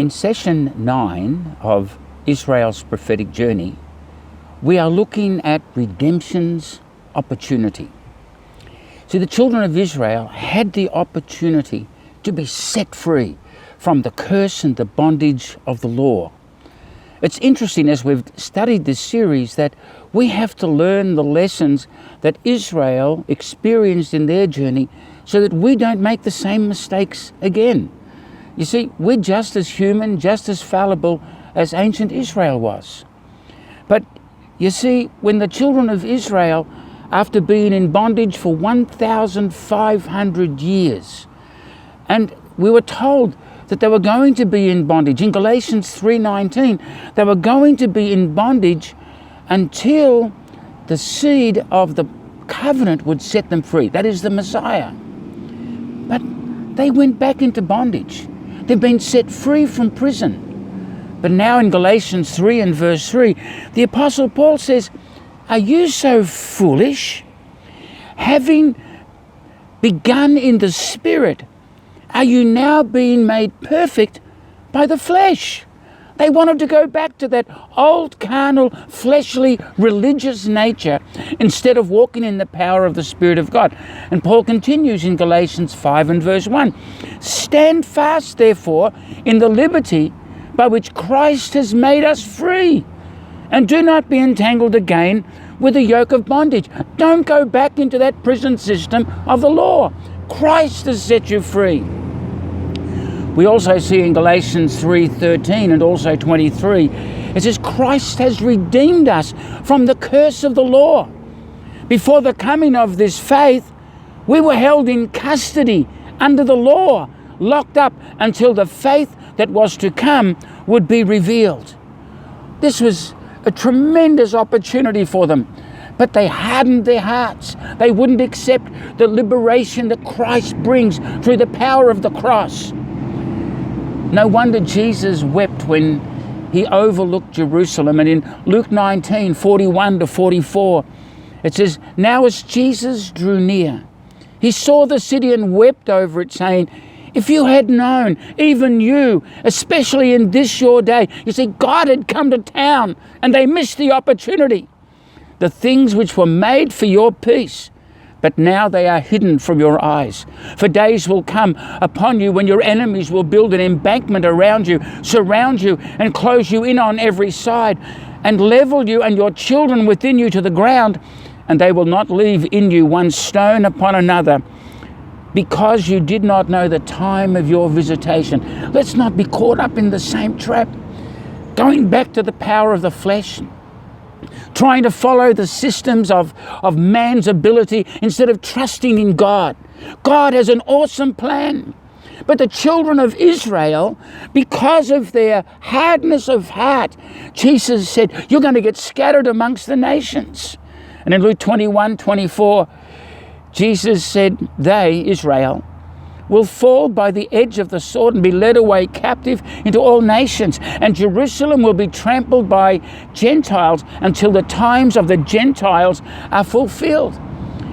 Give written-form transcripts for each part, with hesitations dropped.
In session 9 of Israel's prophetic journey, we are looking at redemption's opportunity. See, the children of Israel had the opportunity to be set free from the curse and the bondage of the law. It's interesting, as we've studied this series, that we have to learn the lessons that Israel experienced in their journey so that we don't make the same mistakes again. You see, we're just as human, just as fallible as ancient Israel was. But you see, when the children of Israel, after being in bondage for 1,500 years, and we were told that they were going to be in bondage. In Galatians 3:19, they were going to be in bondage until the seed of the covenant would set them free. That is the Messiah. But they went back into bondage. They've been set free from prison. But now in Galatians 3 and verse 3, the Apostle Paul says, "Are you so foolish? Having begun in the Spirit, are you now being made perfect by the flesh?" They wanted to go back to that old carnal, fleshly, religious nature instead of walking in the power of the Spirit of God. And Paul continues in Galatians 5 and verse 1. "Stand fast, therefore, in the liberty by which Christ has made us free, and do not be entangled again with the yoke of bondage." Don't go back into that prison system of the law. Christ has set you free. We also see in Galatians 3:13 and also 23, it says, "Christ has redeemed us from the curse of the law." Before the coming of this faith, we were held in custody under the law, locked up until the faith that was to come would be revealed. This was a tremendous opportunity for them, but they hardened their hearts. They wouldn't accept the liberation that Christ brings through the power of the cross. No wonder Jesus wept when he overlooked Jerusalem. And in Luke 19:41-44, it says, "Now as Jesus drew near, he saw the city and wept over it, saying, 'If you had known, even you, especially in this your day,'" you see, God had come to town and they missed the opportunity. "The things which were made for your peace, but now they are hidden from your eyes. For days will come upon you when your enemies will build an embankment around you, surround you, and close you in on every side, and level you and your children within you to the ground, and they will not leave in you one stone upon another, because you did not know the time of your visitation." Let's not be caught up in the same trap, going back to the power of the flesh, trying to follow the systems of man's ability instead of trusting in God. God has an awesome plan. But the children of Israel, because of their hardness of heart, Jesus said, "You're going to get scattered amongst the nations." And in Luke 21:24, Jesus said, "They, Israel, will fall by the edge of the sword and be led away captive into all nations. And Jerusalem will be trampled by Gentiles until the times of the Gentiles are fulfilled."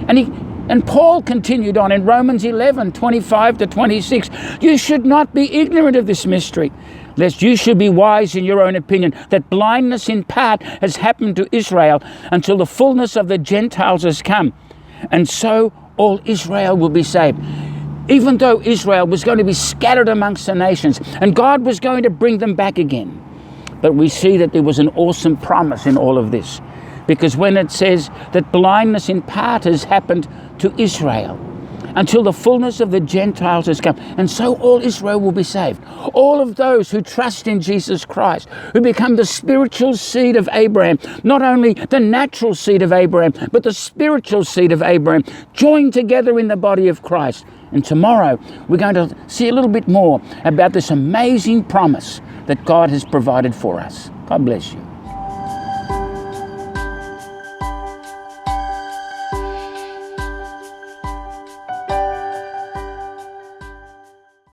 And Paul continued on in Romans 11:25-26, "You should not be ignorant of this mystery, lest you should be wise in your own opinion, that blindness in part has happened to Israel until the fullness of the Gentiles has come. And so all Israel will be saved." Even though Israel was going to be scattered amongst the nations and God was going to bring them back again. But we see that there was an awesome promise in all of this. Because when it says that blindness in part has happened to Israel until the fullness of the Gentiles has come, and so all Israel will be saved. All of those who trust in Jesus Christ, who become the spiritual seed of Abraham, not only the natural seed of Abraham, but the spiritual seed of Abraham, joined together in the body of Christ. And tomorrow we're going to see a little bit more about this amazing promise that God has provided for us. God bless you.